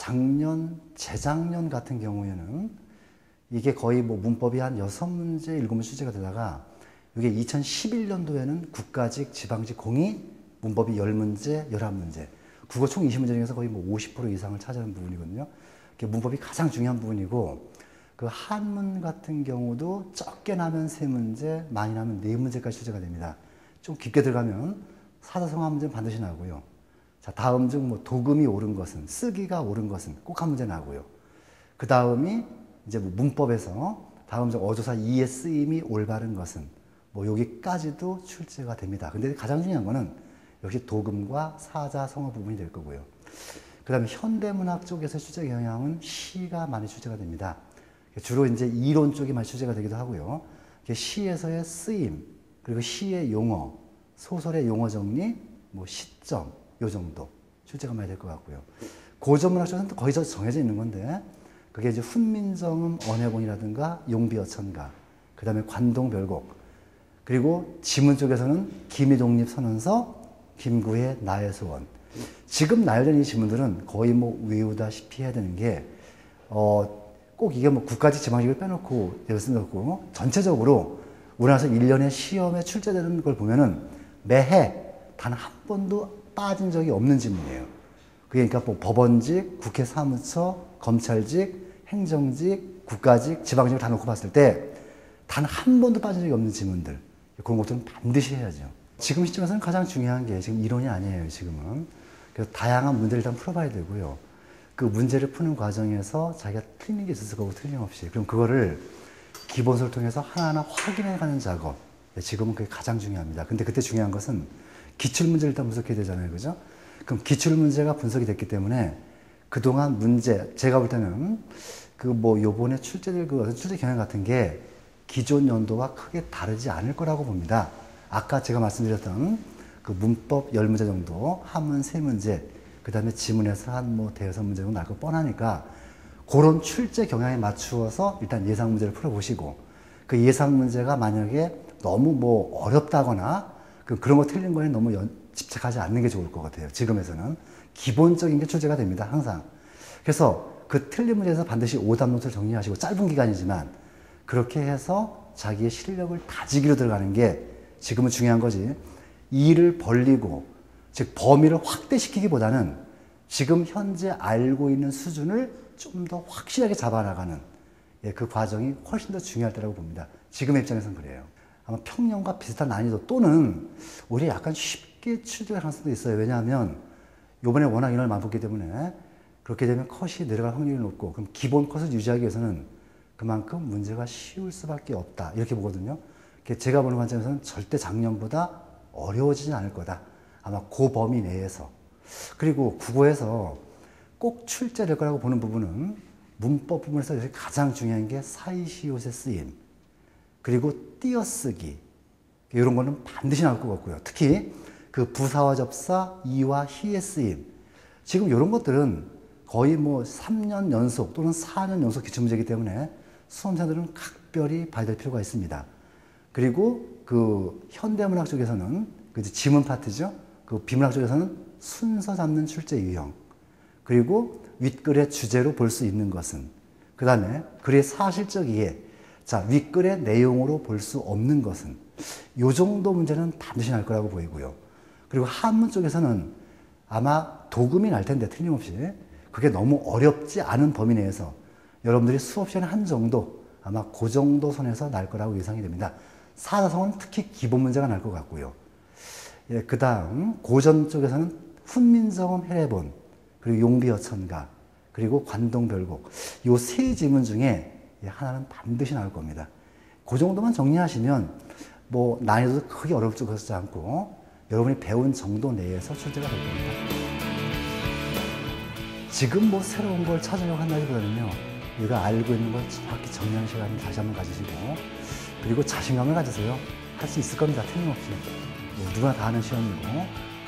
작년, 재작년 같은 경우에는 이게 거의 뭐 문법이 한 6문제, 7문제 출제가 되다가 이게 2011년도에는 국가직, 지방직 공이 문법이 10문제, 11문제, 국어 총 20문제 중에서 거의 뭐 50% 이상을 차지하는 부분이거든요. 문법이 가장 중요한 부분이고, 그 한문 같은 경우도 적게 나면 3문제, 많이 나면 4문제까지 출제가 됩니다. 좀 깊게 들어가면 사자성어 한 문제는 반드시 나오고요. 자, 다음 중 뭐 도금이 옳은 것은, 쓰기가 옳은 것은 꼭 한 문제 나오고요. 그 다음이 이제 뭐 문법에서 다음 중 어조사 이의 쓰임이 올바른 것은 뭐 여기까지도 출제가 됩니다. 근데 가장 중요한 거는 역시 도금과 사자성어 부분이 될 거고요. 그 다음에 현대문학 쪽에서 출제 경향은 시가 많이 출제가 됩니다. 주로 이제 이론 쪽이 많이 출제가 되기도 하고요. 시에서의 쓰임, 그리고 시의 용어, 소설의 용어 정리, 뭐 시점, 요 정도 출제가 많이 될 것 같고요. 고전문학 쪽에서는 거의 정해져 있는 건데, 그게 이제 훈민정음 언해본이라든가 용비어천가, 그 다음에 관동별곡, 그리고 지문 쪽에서는 김희독립선언서, 김구의 나의 소원. 지금 나열된 이 지문들은 거의 뭐 외우다시피 해야 되는 게, 꼭 이게 뭐 국가직 지방직을 빼놓고 예를 들고 전체적으로 우리나라에서 1년에 시험에 출제되는 걸 보면은 매해 단 한 번도 빠진 적이 없는 지문이에요. 그러니까 뭐 법원직, 국회 사무처, 검찰직, 행정직, 국가직, 지방직을 다 놓고 봤을 때 단 한 번도 빠진 적이 없는 지문들, 그런 것들은 반드시 해야죠. 지금 시점에서는 가장 중요한 게 지금 이론이 아니에요, 지금은. 그래서 다양한 문제를 일단 풀어봐야 되고요. 그 문제를 푸는 과정에서 자기가 틀린 게 있을 거고 틀림없이. 그럼 그거를 기본서를 통해서 하나하나 확인해 가는 작업. 지금은 그게 가장 중요합니다. 근데 그때 중요한 것은 기출문제를 일단 분석해야 되잖아요. 그죠? 그럼 기출문제가 분석이 됐기 때문에 그동안 문제, 제가 볼 때는 그 뭐 요번에 출제될 그 출제 경향 같은 게 기존 연도와 크게 다르지 않을 거라고 봅니다. 아까 제가 말씀드렸던 그 문법 10문제 정도, 한문 3문제, 그 다음에 지문에서 한 뭐 대여섯 문제 정도 날 거 뻔하니까 그런 출제 경향에 맞추어서 일단 예상 문제를 풀어보시고, 그 예상 문제가 만약에 너무 뭐 어렵다거나 그런 거 틀린 거에 너무 집착하지 않는 게 좋을 것 같아요. 지금에서는 기본적인 게 출제가 됩니다. 항상. 그래서 그 틀린 문제에서 반드시 오답 노트를 정리하시고, 짧은 기간이지만 그렇게 해서 자기의 실력을 다지기로 들어가는 게 지금은 중요한 거지. 일을 벌리고, 즉 범위를 확대시키기보다는 지금 현재 알고 있는 수준을 좀 더 확실하게 잡아나가는 그 과정이 훨씬 더 중요할 때라고 봅니다. 지금의 입장에서는 그래요. 아마 평년과 비슷한 난이도 또는 오히려 약간 쉽게 출제할 가능성도 있어요. 왜냐하면 이번에 워낙 인원을 많이 붙기 때문에 그렇게 되면 컷이 내려갈 확률이 높고, 그럼 기본 컷을 유지하기 위해서는 그만큼 문제가 쉬울 수밖에 없다, 이렇게 보거든요. 제가 보는 관점에서는 절대 작년보다 어려워지진 않을 거다. 아마 그 범위 내에서. 그리고 국어에서 꼭 출제될 거라고 보는 부분은 문법 부분에서 가장 중요한 게 사이시옷의 쓰임, 그리고 띄어쓰기, 이런 거는 반드시 나올 것 같고요. 특히 그 부사와 접사, 이와 히의 쓰임, 지금 이런 것들은 거의 뭐 3년 연속 또는 4년 연속 기출문제이기 때문에 수험생들은 각별히 봐야 될 필요가 있습니다. 그리고 그 현대문학 쪽에서는 그 지문 파트죠. 그 비문학 쪽에서는 순서 잡는 출제 유형, 그리고 윗글의 주제로 볼 수 있는 것은, 그 다음에 글의 사실적 이해, 자, 윗글의 내용으로 볼 수 없는 것은, 요 정도 문제는 반드시 날 거라고 보이고요. 그리고 한문 쪽에서는 아마 도금이 날 텐데 틀림없이 그게 너무 어렵지 않은 범위 내에서 여러분들이 수업 시간에 한 정도, 아마 그 정도 선에서 날 거라고 예상이 됩니다. 사자성어는 특히 기본 문제가 날 것 같고요. 예, 그 다음 고전 쪽에서는 훈민정음 해례본, 그리고 용비어천가, 그리고 관동별곡, 요 세 지문 중에 하나는 반드시 나올 겁니다. 그 정도만 정리하시면 뭐 난이도도 크게 어렵지 않고 여러분이 배운 정도 내에서 출제가 될 겁니다. 지금 뭐 새로운 걸 찾으려고 한다기보다는요, 우리가 알고 있는 걸 정확히 정리하는 시간을 다시 한번 가지시고, 그리고 자신감을 가지세요. 할 수 있을 겁니다. 틀림없이. 뭐 누구나 다 하는 시험이고,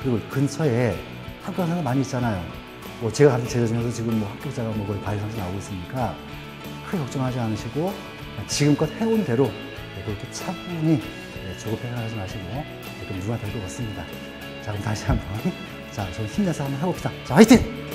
그리고 근처에 합격자가 많이 있잖아요. 뭐 제가 가는 제자 중에서 지금 뭐 합격자가 뭐 거의 과일 30 나오고 있으니까 크게 걱정하지 않으시고 지금껏 해온 대로 그렇게 차분히 조급해하지 마시고 누구나 될 것 같습니다. 자, 그럼 다시 한번, 자, 저희 힘내서 한번 해봅시다. 자, 화이팅!